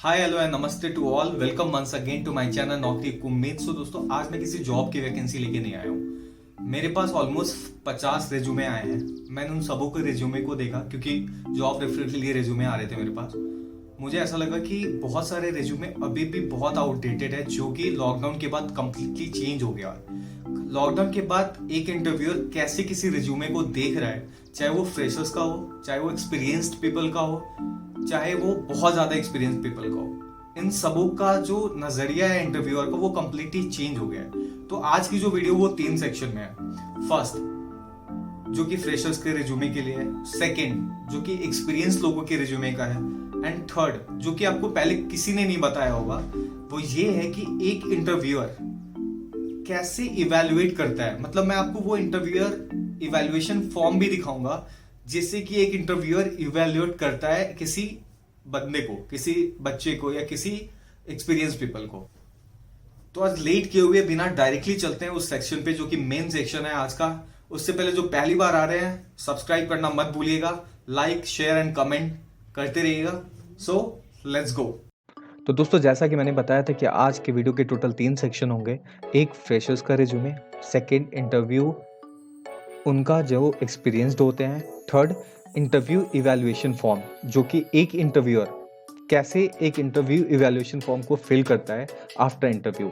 Hi hello and नमस्ते to all. Welcome once again to my channel Naukri Ummeed. सो दोस्तों, आज मैं किसी जॉब की वैकेंसी लेके नहीं आया हूँ। मेरे पास ऑलमोस्ट 50 रेज्यूमे आए हैं। मैंने उन सबों के रेज्यूमे को देखा क्योंकि जॉब रेफर के लिए रेज्यूमे आ रहे थे मेरे पास। मुझे ऐसा लगा कि बहुत सारे रेज्यूमे अभी भी बहुत आउटडेटेड है, जो कि लॉकडाउन के बाद कंप्लीटली चेंज हो गया। लॉकडाउन के बाद एक इंटरव्यूअर कैसे किसी रिज्यूमे को देख रहा है, चाहे वो फ्रेशर्स का हो, चाहे वो एक्सपीरियंस्ड पीपल का हो, चाहे वो बहुत ज्यादा एक्सपीरियंस पीपल का हो, इन सबों का जो नजरिया है इंटरव्यूअर का वो कंप्लीटली चेंज हो गया है। तो आज की जो वीडियो वो 3 सेक्शन में है। फर्स्ट, जो कि फ्रेशर्स के रिज्यूमे के लिए है। सेकंड, जो कि एक्सपीरियंस लोगों के रिज्यूमे का है। एंड थर्ड, जो कि आपको पहले किसी ने नहीं बताया होगा, वो ये है कि एक इंटरव्यूअर कैसे इवेल्युएट करता है। मतलब मैं आपको वो इंटरव्यूअर इवेल्युएशन फॉर्म भी दिखाऊंगा, जिससे कि एक इंटरव्यूअर इवेल्युएट करता है किसी बंदे को, किसी बच्चे को या किसी एक्सपीरियंस पीपल को। तो आज लेट किए हुए बिना डायरेक्टली चलते हैं उस सेक्शन पे, जो कि मेन सेक्शन है आज का। उससे पहले जो पहली बार आ रहे हैं, सब्सक्राइब करना मत भूलिएगा, लाइक शेयर एंड कमेंट करते रहिएगा। So let's go. तो दोस्तों, जैसा कि मैंने बताया था कि आज के वीडियो के टोटल 3 सेक्शन होंगे। एक फ्रेशर्स का रिज्यूमे, सेकंड इंटरव्यू उनका जो एक्सपीरियंस्ड होते हैं, थर्ड इंटरव्यू इवैल्यूएशन फॉर्म, जो कि एक इंटरव्यूअर कैसे एक इंटरव्यू इवैल्यूएशन फॉर्म को फिल करता है आफ्टर इंटरव्यू।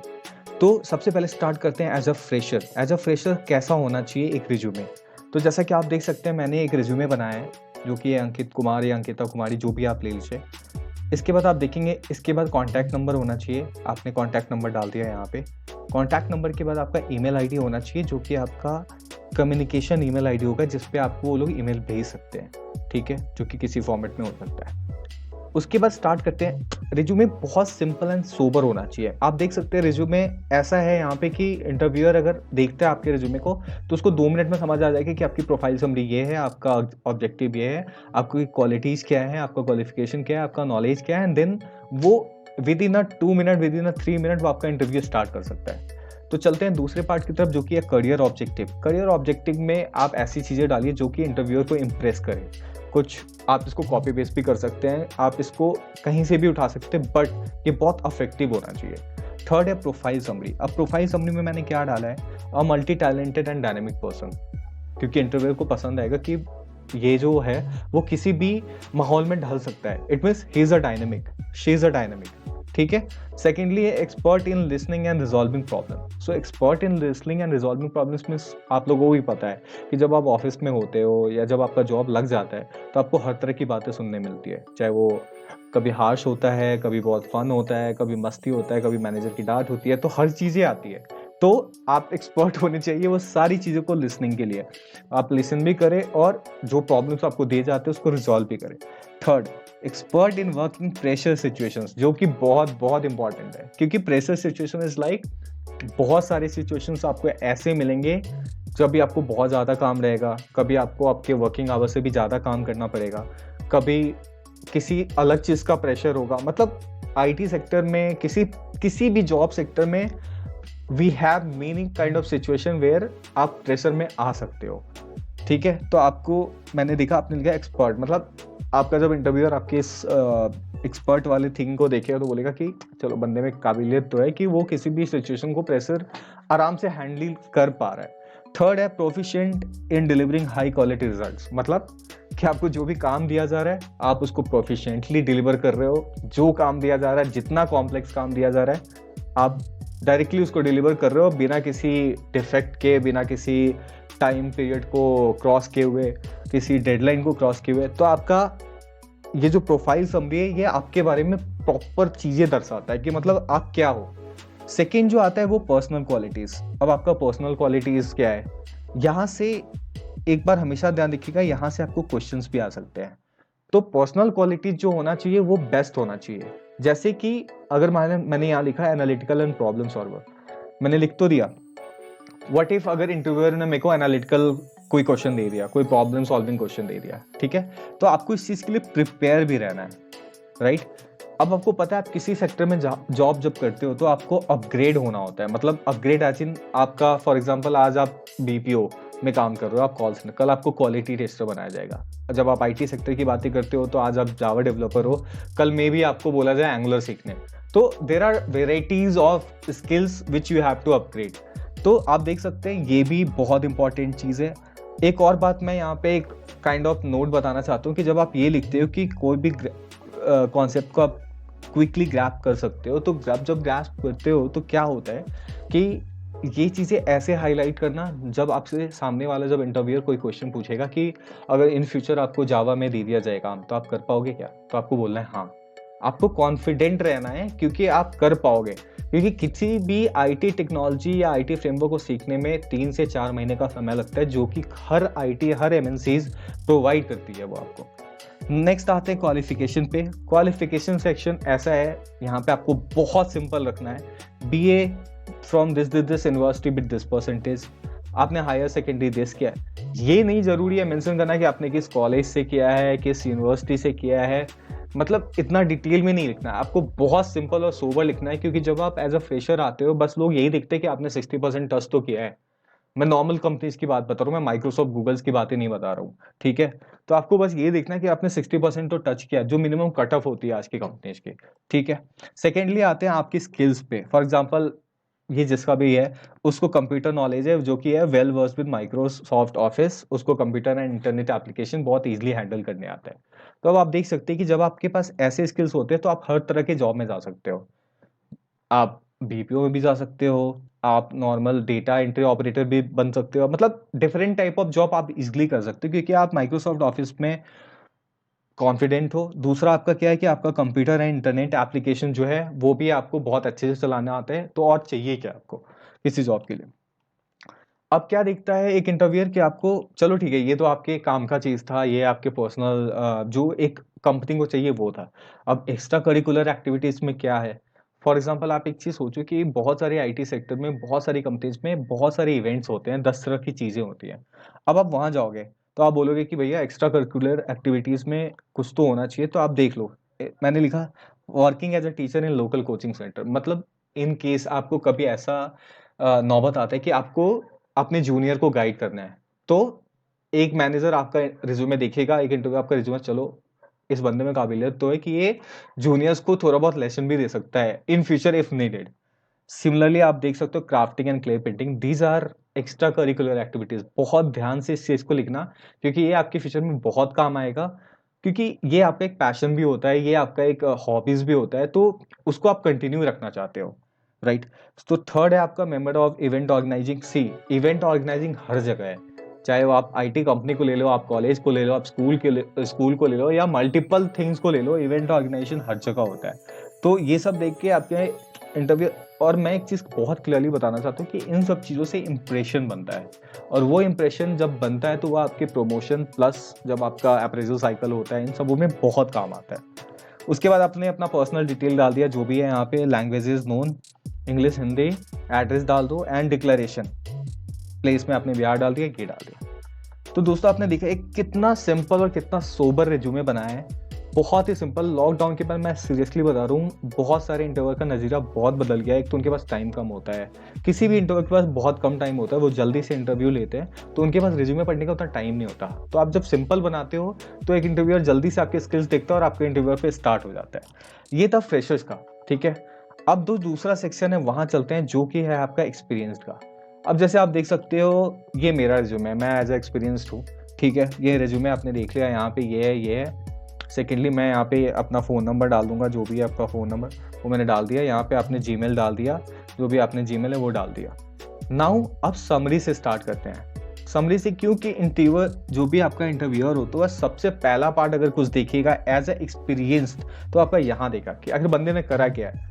तो सबसे पहले स्टार्ट करते हैं as a fresher. As a fresher कैसा होना चाहिए एक रिज्यूमे। तो जैसा कि आप देख सकते हैं, मैंने एक रिज्यूमे बनाया है, जो कि अंकित कुमार या अंकिता कुमारी, जो भी आप ले लीजिए। इसके बाद आप देखेंगे, इसके बाद कॉन्टैक्ट नंबर होना चाहिए। आपने कॉन्टैक्ट नंबर डाल दिया यहाँ पे। कॉन्टैक्ट नंबर के बाद आपका ईमेल आईडी होना चाहिए, जो कि आपका कम्युनिकेशन ईमेल आईडी होगा, जिस पे आपको वो लोग ईमेल भेज सकते हैं, ठीक है, जो कि किसी फॉर्मेट में हो सकता है। उसके बाद स्टार्ट करते हैं। रिज्यूमे बहुत सिंपल एंड सोबर होना चाहिए। आप देख सकते हैं रिज्यूमे ऐसा है यहाँ पे कि इंटरव्यूअर अगर देखता है आपके रिज्यूमे को, तो उसको 2 मिनट में समझ आ जाएगा कि आपकी प्रोफाइल समरी ये है, आपका ऑब्जेक्टिव ये है, आपकी क्वालिटीज क्या है, आपका क्वालिफिकेशन क्या है, आपका नॉलेज क्या है, एंड देन वो with in a 2 minute, with in a 3 minute वो आपका इंटरव्यू स्टार्ट कर सकता है। तो चलते हैं दूसरे पार्ट की तरफ, जो कि है करियर ऑब्जेक्टिव। करियर ऑब्जेक्टिव में आप ऐसी चीजें डालिए जो कि इंटरव्यूअर को इंप्रेस करे। कुछ आप इसको कॉपी पेस्ट भी कर सकते हैं, आप इसको कहीं से भी उठा सकते हैं, बट ये बहुत अफेक्टिव होना चाहिए। थर्ड है प्रोफाइल समरी। अब प्रोफाइल समरी में मैंने क्या डाला है, a multi talented and dynamic person, क्योंकि इंटरव्यूअर को पसंद आएगा कि ये जो है वो किसी भी माहौल में ढल सकता है। It means he is a dynamic, she is a dynamic, ठीक है। सेकेंडली है expert in listening and resolving problem. So expert in listening and resolving problems means आप लोगों को भी पता है कि जब आप ऑफिस में होते हो या जब आपका जॉब लग जाता है, तो आपको हर तरह की बातें सुनने मिलती है। चाहे वो कभी हार्श होता है, कभी बहुत फन होता है, कभी मस्ती होता है, कभी मैनेजर की डांट होती है, तो हर चीज़ें आती है। तो आप एक्सपर्ट होने चाहिए वो सारी चीज़ों को लिसनिंग के लिए। आप लिसन भी करें और जो प्रॉब्लम्स आपको दिए जाते हैं उसको रिजॉल्व भी करें। Third, expert in working pressure situations, जो कि बहुत बहुत इंपॉर्टेंट है, क्योंकि प्रेशर सिचुएशन इज लाइक बहुत सारे सिचुएशंस आपको ऐसे मिलेंगे जब भी आपको बहुत ज़्यादा काम रहेगा, कभी आपको आपके वर्किंग आवर्स से भी ज़्यादा काम करना पड़ेगा, कभी किसी अलग चीज़ का प्रेशर होगा। मतलब आईटी सेक्टर में, किसी भी जॉब सेक्टर में we have many kind of situation where आप प्रेशर में आ सकते हो, ठीक है। तो आपको मैंने देखा, आपने लिखा एक्सपर्ट, मतलब आपका जब इंटरव्यूअर आपके इस एक्सपर्ट वाले थिंग को देखेगा तो बोलेगा कि चलो बंदे में काबिलियत तो है कि वो किसी भी सिचुएशन को प्रेशर आराम से हैंडल कर पा रहा है। थर्ड है प्रोफिशिएंट इन डिलीवरिंग हाई क्वालिटी रिजल्ट्स। मतलब कि आपको जो भी काम दिया जा रहा है आप उसको प्रोफिशिएंटली डिलीवर कर रहे हो। जो काम दिया जा रहा है, जितना कॉम्प्लेक्स काम दिया जा रहा है, आप डायरेक्टली उसको डिलीवर कर रहे हो, बिना किसी डिफेक्ट के, बिना किसी टाइम पीरियड को क्रॉस किए हुए, किसी डेडलाइन को क्रॉस किए हुए। तो आपका ये जो प्रोफाइल समरी है, ये आपके बारे में प्रॉपर चीजें दर्शाता है कि मतलब आप क्या हो। सेकेंड जो आता है वो पर्सनल क्वालिटीज। अब आपका पर्सनल क्वालिटीज क्या है, यहाँ से एक बार हमेशा ध्यान रखिएगा, यहाँ से आपको क्वेश्चंस भी आ सकते हैं। तो पर्सनल क्वालिटीज जो होना चाहिए वो बेस्ट होना चाहिए। जैसे कि अगर मैंने यहाँ लिखा है एनालिटिकल एंड प्रॉब्लम सॉल्वर, मैंने लिख तो दिया। व्हाट इफ अगर इंटरव्यूअर ने मेरे को एनालिटिकल कोई क्वेश्चन दे दिया, कोई प्रॉब्लम सॉल्विंग क्वेश्चन दे दिया, ठीक है, तो आपको इस चीज के लिए प्रिपेयर भी रहना है, राइट। अब आपको पता है आप किसी सेक्टर में जॉब जब करते हो तो आपको अपग्रेड होना होता है। मतलब अपग्रेड एज इन आपका, फॉर एग्जांपल आज आप बीपीओ में काम कर रहे हो, आप कॉल सेंटर, कल आपको क्वालिटी टेस्टर बनाया जाएगा, जब आप आईटी सेक्टर की बातें करते हो तो आज आप जावा डेवलपर हो, कल में भी आपको बोला जाए एंगुलर सीखने। तो there are varieties of skills which you have to upgrade. तो आप देख सकते हैं ये भी बहुत इंपॉर्टेंट चीज़ है। एक और बात मैं यहाँ पे एक काइंड ऑफ नोट बताना चाहता हूँ कि जब आप ये लिखते हो कि कोई भी कॉन्सेप्ट को आप क्विकली ग्रैप कर सकते हो, तो जब ग्रैप करते हो तो क्या होता है कि ये चीज़ें ऐसे हाईलाइट करना, जब आपसे सामने वाला जब इंटरव्यूअर कोई क्वेश्चन पूछेगा कि अगर इन फ्यूचर आपको जावा में दे दिया जाए काम तो आप कर पाओगे क्या, तो आपको बोलना है हाँ। आपको कॉन्फिडेंट रहना है क्योंकि आप कर पाओगे, क्योंकि किसी भी आईटी टेक्नोलॉजी या आईटी फ्रेमवर्क को सीखने में 3 से 4 महीने का समय लगता है, जो कि हर एमएनसीज प्रोवाइड करती है वो आपको। नेक्स्ट आते हैं क्वालिफिकेशन पे। क्वालिफिकेशन सेक्शन ऐसा है, यहाँ पे आपको बहुत सिंपल रखना है। BA from this university with this percentage, आपने हायर सेकेंडरी दिस किया है। ये नहीं जरूरी है मेंशन करना कि आपने किस कॉलेज से किया है, किस यूनिवर्सिटी से किया है, मतलब इतना डिटेल में नहीं लिखना है आपको, बहुत सिंपल और सोबर लिखना है। क्योंकि जब आप एज अ फ्रेशर आते हो, बस लोग यही देखते हैं कि आपने 60% टच तो किया है। मैं नॉर्मल कंपनीज की बात बता रहा हूँ, मैं माइक्रोसॉफ्ट गूगल्स की बातें नहीं बता रहा हूँ, ठीक है। तो आपको बस ये देखना है कि आपने 60% तो टच किया, जो मिनिमम कट ऑफ होती है आज की कंपनीज की, ठीक है। सेकेंडली आते हैं आपकी स्किल्स पे। फॉर एग्जाम्पल ये जिसका भी है उसको कंप्यूटर नॉलेज है, जो कि है well versed with Microsoft office, उसको कंप्यूटर एंड इंटरनेट एप्लीकेशन बहुत इजीली हैंडल करने आता है। तो अब आप देख सकते हैं कि जब आपके पास ऐसे स्किल्स होते हैं तो आप हर तरह के जॉब में जा सकते हो। आप बीपीओ में भी जा सकते हो, आप नॉर्मल डेटा एंट्री ऑपरेटर भी बन सकते हो, मतलब डिफरेंट टाइप ऑफ जॉब आप इजिली कर सकते हो क्योंकि आप माइक्रोसॉफ्ट ऑफिस में कॉन्फिडेंट हो। दूसरा आपका क्या है कि आपका कंप्यूटर एंड इंटरनेट एप्लीकेशन जो है वो भी आपको बहुत अच्छे से चलाना आता है। तो और चाहिए क्या आपको किसी जॉब के लिए। अब क्या दिखता है एक इंटरव्यूअर कि आपको, चलो ठीक है ये तो आपके काम का चीज था, ये आपके पर्सनल जो एक कंपनी को चाहिए वो था। अब एक्स्ट्रा करिकुलर एक्टिविटीज में क्या है। फॉर एग्जांपल आप एक चीज सोचो कि बहुत सारे आईटी सेक्टर में, बहुत सारी कंपनीज में बहुत सारे इवेंट्स होते हैं, 10 तरह की चीजें होती हैं। अब आप वहां जाओगे तो आप बोलोगे कि भैया एक्स्ट्रा करिकुलर एक्टिविटीज में कुछ तो होना चाहिए, तो आप देख लो मैंने लिखा working as a teacher in local coaching centre. मतलब इन केस आपको कभी ऐसा नौबत आता है कि आपको अपने जूनियर को गाइड करना है, तो एक मैनेजर आपका रिज्यूमे देखेगा, एक इंटरव्यू आपका रिज्यूमे, चलो इस बंदे में काबिलियत तो है कि ये जूनियर्स को थोड़ा बहुत लेसन भी दे सकता है in future if needed. Similarly आप देख सकते हो crafting and clay painting, these are extra curricular activities. बहुत ध्यान से इस चीज को लिखना क्योंकि ये आपके फ्यूचर में बहुत काम आएगा, क्योंकि ये आपका एक पैशन भी होता है, ये आपका एक हॉबीज भी होता है, तो उसको आप कंटिन्यू रखना चाहते हो, राइट। तो थर्ड है आपका member of event organising. See event organising हर जगह है, चाहे वो आप आईटी कंपनी को ले लो, आप कॉलेज को ले लो, आप स्कूल को ले लो, या मल्टीपल थिंग्स को ले लो, इवेंट ऑर्गेनाइजेशन हर जगह होता है। तो ये सब देख के आपके इंटरव्यू, और मैं एक चीज बहुत क्लियरली बताना चाहता हूँ कि इन सब चीजों से इंप्रेशन बनता है, और वो इंप्रेशन जब बनता है तो वो आपके प्रमोशन प्लस जब आपका अप्रेजल साइकिल होता है, इन सबों में बहुत काम आता है। उसके बाद आपने अपना पर्सनल डिटेल डाल दिया, जो भी है यहाँ पे, languages known, English Hindi, address डाल दो, एंड डिक्लेरेशन प्लेस में आपने बिहार डाल दिया, ये डाल दिया। तो दोस्तों आपने देखा एक कितना सिंपल और कितना सोबर रिज्यूमे बनाया है, बहुत ही सिंपल। लॉकडाउन के बाद मैं सीरियसली बता रहा हूँ, बहुत सारे इंटरव्यूअर का नज़रिया बहुत बदल गया है। एक तो उनके पास टाइम कम होता है, किसी भी इंटरव्यू के पास बहुत कम टाइम होता है, वो जल्दी से इंटरव्यू लेते हैं, तो उनके पास रिज्यूमे पढ़ने का उतना टाइम नहीं होता। तो आप जब सिंपल बनाते हो तो एक इंटरव्यूअर जल्दी से आपके स्किल्स देखता है और आपके इंटरव्यूअर पे स्टार्ट हो जाता है। ये था फ्रेशर्स का, ठीक है। अब जो दूसरा सेक्शन है वहां चलते हैं, जो कि है आपका एक्सपीरियंस का। अब जैसे आप देख सकते हो ये मेरा रिज्यूमे है, मैं एज ए एक्सपीरियंस्ड हूँ, ठीक है। ये रिज्यूमे आपने देख लिया, यहाँ पे ये है, ये है। सेकेंडली मैं यहाँ पे अपना फ़ोन नंबर डाल दूंगा, जो भी है आपका फ़ोन नंबर वो मैंने डाल दिया। यहाँ पे आपने जीमेल डाल दिया, जो भी आपने जीमेल है वो डाल दिया। नाउ अब समरी से स्टार्ट करते हैं। समरी से, क्योंकि इंटरव्यूअर जो भी आपका इंटरव्यूअर हो तो वह सबसे पहला पार्ट अगर कुछ देखेगा एज ए एक्सपीरियंस्ड, तो आपका यहाँ देखा कि आखिर बंदे ने करा क्या है।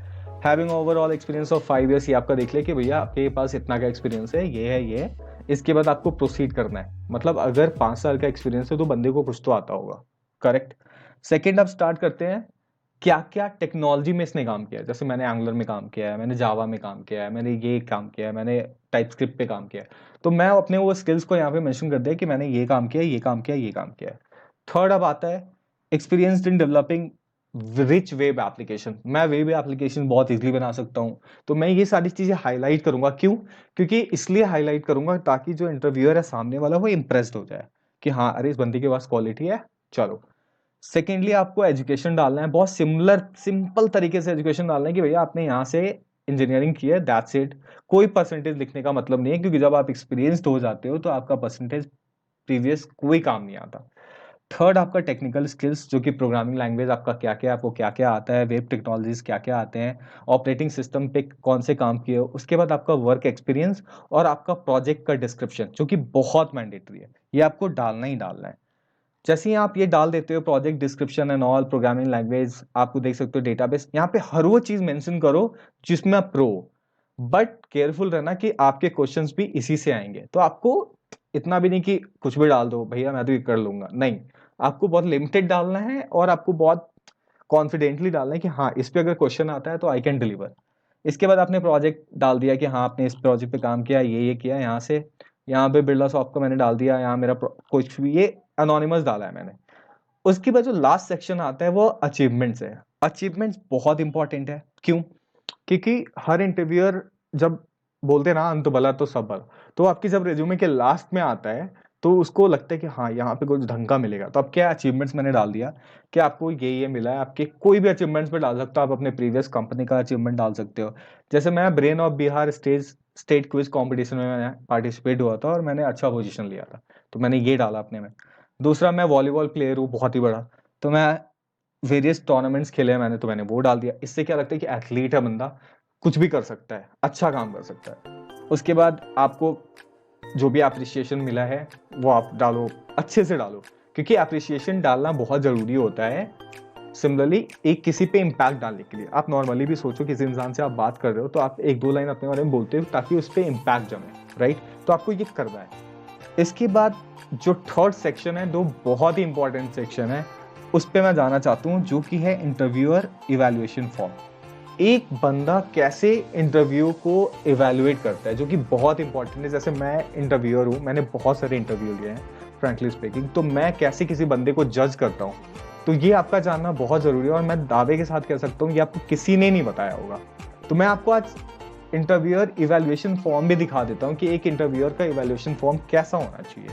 Having overall experience of 5 years, ये आपका देख ले कि भैया आपके पास इतना का एक्सपीरियंस है, ये है, ये है। इसके बाद आपको प्रोसीड करना है, मतलब अगर 5 साल का एक्सपीरियंस है तो बंदे को कुछ तो आता होगा, करेक्ट। सेकेंड अब स्टार्ट करते हैं, क्या क्या टेक्नोलॉजी में इसने काम किया है। जैसे मैंने एंगुलर में काम किया है, मैंने जावा में काम किया है, मैंने ये काम किया है, मैंने टाइपस्क्रिप्ट पे काम किया है। तो मैं अपने वो स्किल्स को यहाँ पे मेंशन कर दिया कि मैंने ये काम किया, ये काम किया, ये काम किया है। थर्ड अब आता है experience in developing rich web application. मैं वेब एप्लीकेशन बहुत इजीली बना सकता हूँ, तो मैं ये सारी चीजें हाईलाइट करूंगा। क्यों? क्योंकि इसलिए हाईलाइट करूंगा ताकि जो इंटरव्यूअर है सामने वाला वो इंप्रेस्ड हो जाए कि हाँ अरे इस बंदी के पास क्वालिटी है, चलो। सेकेंडली आपको एजुकेशन डालना है, बहुत सिंपल तरीके से एजुकेशन डालना है कि भैया आपने यहाँ से इंजीनियरिंग की है, दैट्स इट। कोई परसेंटेज लिखने का मतलब नहीं है, क्योंकि जब आप एक्सपीरियंसड हो जाते हो तो आपका परसेंटेज प्रीवियस कोई काम नहीं आता। थर्ड आपका टेक्निकल स्किल्स, जो कि प्रोग्रामिंग लैंग्वेज आपका क्या क्या है, आपको क्या क्या आता है, वेब टेक्नोलॉजीज क्या क्या आते हैं, ऑपरेटिंग सिस्टम पे कौन से काम किए हो। उसके बाद आपका वर्क एक्सपीरियंस और आपका प्रोजेक्ट का डिस्क्रिप्शन, जो कि बहुत मैंडेटरी है, ये आपको डालना ही डालना है। जैसे ही आप ये डाल देते हो project description and all, programming language आपको देख सकते हो, डेटाबेस, यहाँ पे हर वो चीज मेंशन करो जिसमें आप प्रो। बट केयरफुल रहना कि आपके क्वेश्चंस भी इसी से आएंगे, तो आपको इतना भी नहीं कि कुछ भी डाल दो भैया मैं तो ये कर लूंगा, नहीं। आपको बहुत लिमिटेड डालना है और आपको बहुत कॉन्फिडेंटली डालना है कि हाँ इस पे अगर क्वेश्चन आता है तो आई कैन डिलीवर। इसके बाद आपने प्रोजेक्ट डाल दिया कि हाँ आपने इस प्रोजेक्ट पे काम किया, ये किया, यहाँ से यहाँ पे बिरला सॉफ्ट को मैंने डाल दिया, यहाँ मेरा कुछ भी, ये अनोनिमस डाला है मैंने। उसके बाद जो लास्ट सेक्शन आता है वो अचीवमेंट्स है। अचीवमेंट्स बहुत इंपॉर्टेंट है, क्यों? क्योंकि हर इंटरव्यूअर जब बोलते हैं ना अंत भला तो सब भला, तो आपकी जब रिज्यूमे के लास्ट में आता है तो उसको लगता है कि हाँ यहाँ पे कुछ ढंग का मिलेगा। तो अब क्या अचीवमेंट्स मैंने डाल दिया कि आपको ये मिला है, आपके कोई भी अचीवमेंट्स पे डाल सकते हो, आप अपने प्रीवियस कंपनी का अचीवमेंट डाल सकते हो। जैसे मैं brain of Bihar state quiz competition में मैंने पार्टिसिपेट हुआ था और मैंने अच्छा पोजीशन लिया था, तो मैंने ये डाला अपने में। दूसरा, मैं वॉलीबॉल प्लेयर हूँ बहुत ही बड़ा, तो मैं वेरियस टूर्नामेंट्स खेले हैं मैंने, तो मैंने वो डाल दिया। इससे क्या लगता है कि एथलीट है बंदा, कुछ भी कर सकता है, अच्छा काम कर सकता है। उसके बाद आपको जो भी अप्रिसिएशन मिला है वो आप डालो, अच्छे से डालो, क्योंकि अप्रिसिएशन डालना बहुत जरूरी होता है। सिमिलरली एक किसी पे इम्पैक्ट डालने के लिए आप नॉर्मली भी सोचो, किसी इंसान से आप बात कर रहे हो तो आप एक दो लाइन अपने बारे में बोलते हो ताकि उस पर इम्पैक्ट जमे, राइट? तो आपको ये करना है। इसके बाद जो थर्ड सेक्शन है, जो बहुत ही इंपॉर्टेंट सेक्शन है, उस पे मैं जाना चाहता हूँ, जो कि है इंटरव्यूअर इवैल्यूएशन फॉर्म। एक बंदा कैसे इंटरव्यू को इवैल्यूएट करता है, जो कि बहुत इंपॉर्टेंट है। जैसे मैं इंटरव्यूअर हूँ, मैंने बहुत सारे इंटरव्यू लिए हैं फ्रैंकली स्पीकिंग, तो मैं कैसे किसी बंदे को जज करता हूँ, तो ये आपका जानना बहुत जरूरी है। और मैं दावे के साथ कह सकता हूँ ये आपको किसी ने नहीं बताया होगा। तो मैं आपको आज इंटरव्यूअर इवैल्यूएशन फॉर्म भी दिखा देता हूँ कि एक इंटरव्यूअर का इवैल्यूएशन फॉर्म कैसा होना चाहिए।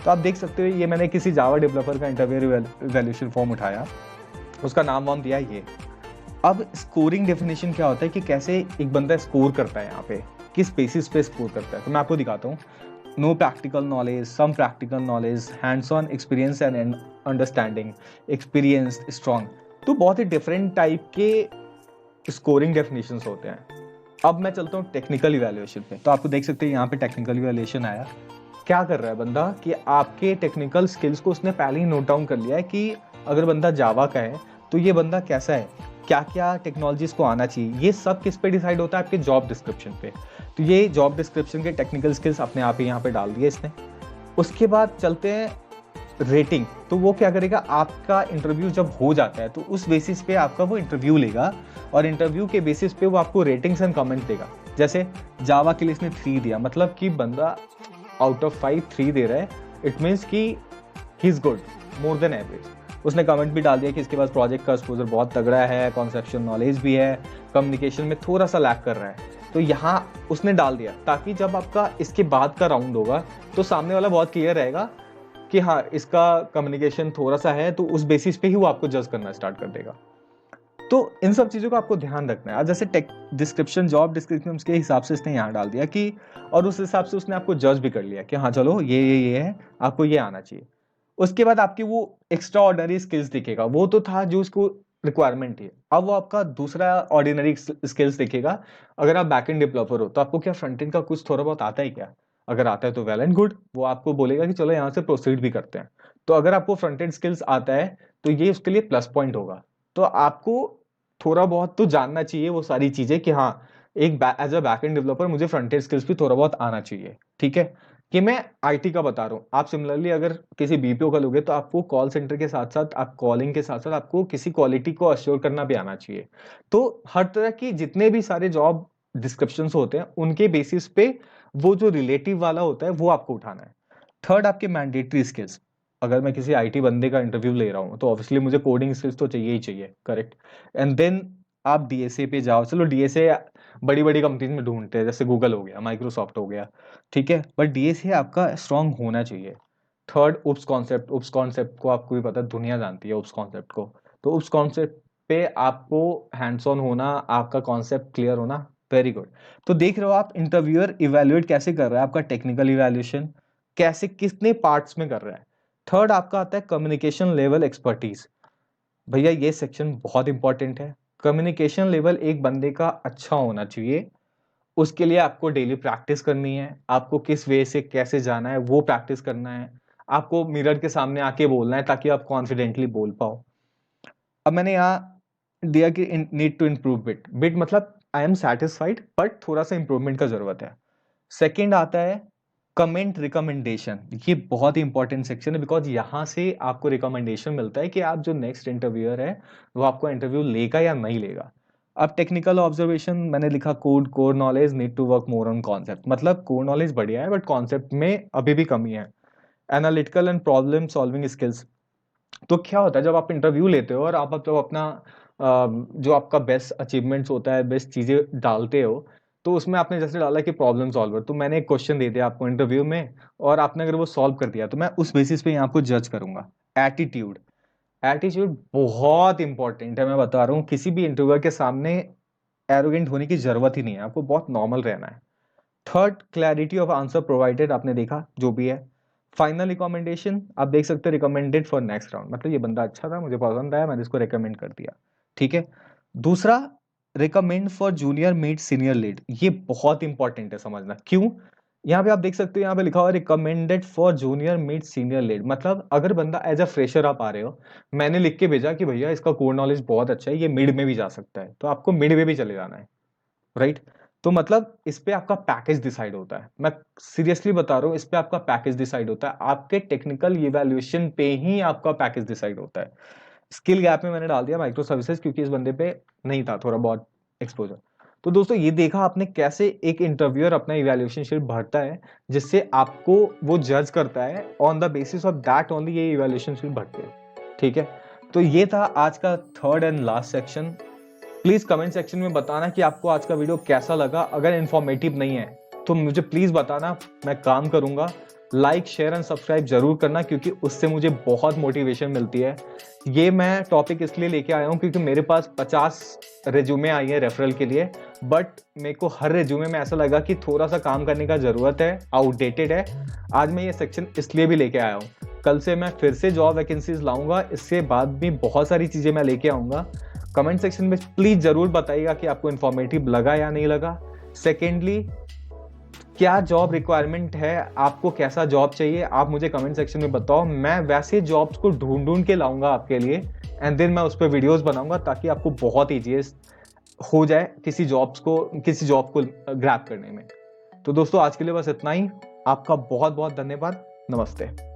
तो आप देख सकते हो, ये मैंने किसी जावा डेवलपर का इंटरव्यूअर इवैल्यूएशन फॉर्म उठाया, उसका नाम वाम दिया ये। अब स्कोरिंग डेफिनेशन क्या होता है कि कैसे एक बंदा स्कोर करता है, यहाँ पे किस बेसिस पे स्कोर करता है, तो मैं आपको दिखाता हूँ। No practical knowledge, some practical knowledge, hands on experience and understanding, experience, strong. तो बहुत ही डिफरेंट टाइप के स्कोरिंग डेफिनेशंस होते हैं। अब मैं चलता हूँ टेक्निकल इवैल्यूएशन पे, तो आपको देख सकते हैं यहाँ पे टेक्निकल इवैल्यूएशन आया। क्या कर रहा है बंदा कि आपके टेक्निकल स्किल्स को उसने पहले ही नोट डाउन कर लिया है कि अगर बंदा जावा का है तो ये बंदा कैसा है, क्या क्या टेक्नोलॉजीज को आना चाहिए। ये सब किस पे डिसाइड होता है? आपके जॉब डिस्क्रिप्शन पे। तो ये जॉब डिस्क्रिप्शन के टेक्निकल स्किल्स अपने आप ही यहाँ पे डाल दिए इसने। उसके बाद चलते हैं रेटिंग। तो वो क्या करेगा, आपका इंटरव्यू जब हो जाता है तो उस बेसिस पे आपका वो इंटरव्यू लेगा और इंटरव्यू के बेसिस पे वो आपको रेटिंग्स एंड कमेंट देगा। जैसे जावा के लिए इसने 3 दिया, मतलब कि बंदा आउट ऑफ 5 3 दे रहा है, इट मीन्स कि he is good, more than average. उसने कमेंट भी डाल दिया कि इसके पास प्रोजेक्ट का एक्सपोजर बहुत तगड़ा है, कॉन्सेप्चुअल नॉलेज भी है, कम्युनिकेशन में थोड़ा सा लैक कर रहा है। तो यहाँ उसने डाल दिया ताकि जब आपका इसके बाद का राउंड होगा तो सामने वाला बहुत क्लियर रहेगा कि हाँ इसका कम्युनिकेशन थोड़ा सा है, तो उस बेसिस पे ही वो आपको जज करना स्टार्ट कर देगा। तो इन सब चीजों का आपको ध्यान रखना है। जैसे टेक डिस्क्रिप्शन, जॉब डिस्क्रिप्शन के हिसाब से इसने यहाँ डाल दिया कि, और उस हिसाब से उसने आपको जज भी कर लिया कि हाँ चलो ये है, आपको ये आना चाहिए। उसके बाद आपकी वो एक्स्ट्रा ऑर्डिनरी स्किल्स दिखेगा, वो तो था जो उसको रिक्वायरमेंट थी। अब वो आपका दूसरा ऑर्डिनरी स्किल्स दिखेगा। अगर आप बैकएंड डेवलपर हो तो आपको क्या फ्रंट एंड का कुछ थोड़ा बहुत आता है क्या? अगर आता है तो वेल एंड गुड, वो आपको बोलेगा कि चलो यहाँ से प्रोसीड भी करते हैं। तो अगर आपको फ्रंट एंड स्किल्स आता है तो ये उसके लिए प्लस पॉइंट होगा। तो आपको थोड़ा बहुत तो जानना चाहिए वो सारी चीजें कि हाँ एक एज अ बैकएंड डेवलपर मुझे फ्रंट एंड स्किल्स भी थोड़ा बहुत आना चाहिए। ठीक है, कि मैं आईटी का बता रहा हूँ। आप सिमिलरली अगर किसी बीपीओ का लोगे तो आपको कॉल सेंटर के साथ साथ, आप कॉलिंग के साथ साथ आपको किसी क्वालिटी को अश्योर करना भी आना चाहिए। तो हर तरह की जितने भी सारे जॉब डिस्क्रिप्शंस होते हैं उनके बेसिस पे वो जो रिलेटिव वाला होता है वो आपको उठाना है। थर्ड, आपके मैंडेटरी स्किल्स। अगर मैं किसी आईटी बंदे का इंटरव्यू ले रहा हूँ तो ऑब्वियसली मुझे कोडिंग स्किल्स तो चाहिए ही चाहिए, करेक्ट? एंड देन आप डीएसए पे जाओ। चलो डीएसए बड़ी बड़ी कंपनीज में ढूंढते हैं, जैसे गूगल हो गया, माइक्रोसॉफ्ट हो गया, ठीक है, बट डीएसए आपका स्ट्रांग होना चाहिए। थर्ड उप्स कॉन्सेप्ट को आपको भी पता है, दुनिया जानती है उप्स कॉन्सेप्ट को। तो उप्स कॉन्सेप्ट पे आपको हैंड्स ऑन होना, आपका कॉन्सेप्ट क्लियर होना, वेरी गुड। तो देख रहे हो आप इंटरव्यूअर इवैल्यूएट कैसे कर रहा है, आपका टेक्निकल इवैल्यूएशन कैसे कितने पार्ट्स में कर रहा है। थर्ड आपका आता है कम्युनिकेशन लेवल एक्सपर्टीज। भैया ये सेक्शन बहुत इंपॉर्टेंट है। कम्युनिकेशन लेवल एक बंदे का अच्छा होना चाहिए, उसके लिए आपको डेली प्रैक्टिस करनी है, आपको किस वे से कैसे जाना है वो प्रैक्टिस करना है, आपको मिरर के सामने आके बोलना है ताकि आप कॉन्फिडेंटली बोल पाओ। अब मैंने यहाँ दिया कि नीड टू इम्प्रूव बिट मतलब आई एम सेटिस्फाइड बट थोड़ा सा इंप्रूवमेंट का जरूरत है। सेकंड आता है कमेंट रिकमेंडेशन। ये बहुत ही इंपॉर्टेंट सेक्शन है बिकॉज यहाँ से आपको रिकमेंडेशन मिलता है कि आप जो नेक्स्ट इंटरव्यूअर है वो आपको इंटरव्यू लेगा या नहीं लेगा। अब टेक्निकल ऑब्जर्वेशन मैंने लिखा core knowledge need to work more on concept, मतलब कोर नॉलेज बढ़िया है बट कॉन्सेप्ट में अभी भी कमी है। Analytical and problem solving skills. तो क्या होता है जब आप इंटरव्यू लेते हो और आप जब अपना जो आपका बेस्ट अचीवमेंट्स होता है, बेस्ट चीजें डालते हो, तो उसमें आपने जैसे डाला कि प्रॉब्लम सॉल्वर, तो मैंने एक क्वेश्चन दे दिया आपको इंटरव्यू में और आपने अगर वो सॉल्व कर दिया तो मैं उस बेसिस पे यहाँ आपको जज करूंगा। एटीट्यूड, एटीट्यूड बहुत इंपॉर्टेंट है, मैं बता रहा हूँ किसी भी इंटरव्यूअर के सामने एरोगेंट होने की जरूरत ही नहीं है, आपको बहुत नॉर्मल रहना है। Third clarity of answer provided, आपने देखा जो भी है। फाइनल रिकमेंडेशन आप देख सकते हो रिकमेंडेड फॉर नेक्स्ट राउंड, मतलब ये बंदा अच्छा था, मुझे पसंद आया, मैंने इसको रिकमेंड कर दिया, ठीक है। दूसरा recommend for junior meet senior lead, ये बहुत इंपॉर्टेंट है समझना क्यों। यहाँ पे आप देख सकते हो यहाँ पे लिखा हुआ recommended for junior meet senior lead, मतलब अगर बंदा एज अ फ्रेशर आप आ रहे हो, मैंने लिख के भेजा कि भैया इसका कोर नॉलेज बहुत अच्छा है, ये मिड में भी जा सकता है, तो आपको मिड में भी चले जाना है, राइट। तो मतलब इस पे आपका पैकेज डिसाइड होता है, मैं सीरियसली बता रहा हूँ, इस पे आपका पैकेज डिसाइड होता है, आपके टेक्निकल इवैल्यूएशन पे ही आपका पैकेज डिसाइड होता है। स्किल गैप में मैंने डाल दिया माइक्रो सर्विसेज क्योंकि इस बंदे पे नहीं था थोड़ा बहुत एक्सपोजर। तो दोस्तों ये देखा आपने कैसे एक इंटरव्यूअर अपना इवैल्यूएशन शीट भरता है, जिससे आपको वो जज करता है, on the basis of that only ये इवैल्यूएशन शीट भरते हैं, ठीक है। तो ये था आज का third and last section. Please comment section में बताना कि आपको आज का वीडियो कैसा लगा। अगर इंफॉर्मेटिव नहीं है तो मुझे प्लीज बताना, मैं काम करूंगा। लाइक शेयर एंड सब्सक्राइब जरूर करना क्योंकि उससे मुझे बहुत मोटिवेशन मिलती है। ये मैं टॉपिक इसलिए लेके आया हूँ क्योंकि मेरे पास 50 रेज्यूमे आई है रेफरल के लिए, बट मेरे को हर रेज्यूमे में ऐसा लगा कि थोड़ा सा काम करने का जरूरत है, आउटडेटेड है। आज मैं ये सेक्शन इसलिए भी लेके आया हूँ, कल से मैं फिर से जॉब वैकेंसीज लाऊंगा, इससे बाद भी बहुत सारी चीजें मैं लेके आऊंगा। कमेंट सेक्शन में प्लीज जरूर बताइएगा कि आपको इन्फॉर्मेटिव लगा या नहीं लगा। सेकेंडली क्या जॉब रिक्वायरमेंट है, आपको कैसा जॉब चाहिए, आप मुझे कमेंट सेक्शन में बताओ, मैं वैसे जॉब्स को ढूंढ ढूंढ के लाऊंगा आपके लिए एंड देन मैं उस पर वीडियोस बनाऊंगा ताकि आपको बहुत ईजी हो जाए किसी जॉब को ग्रैब करने में। तो दोस्तों आज के लिए बस इतना ही, आपका बहुत बहुत धन्यवाद, नमस्ते।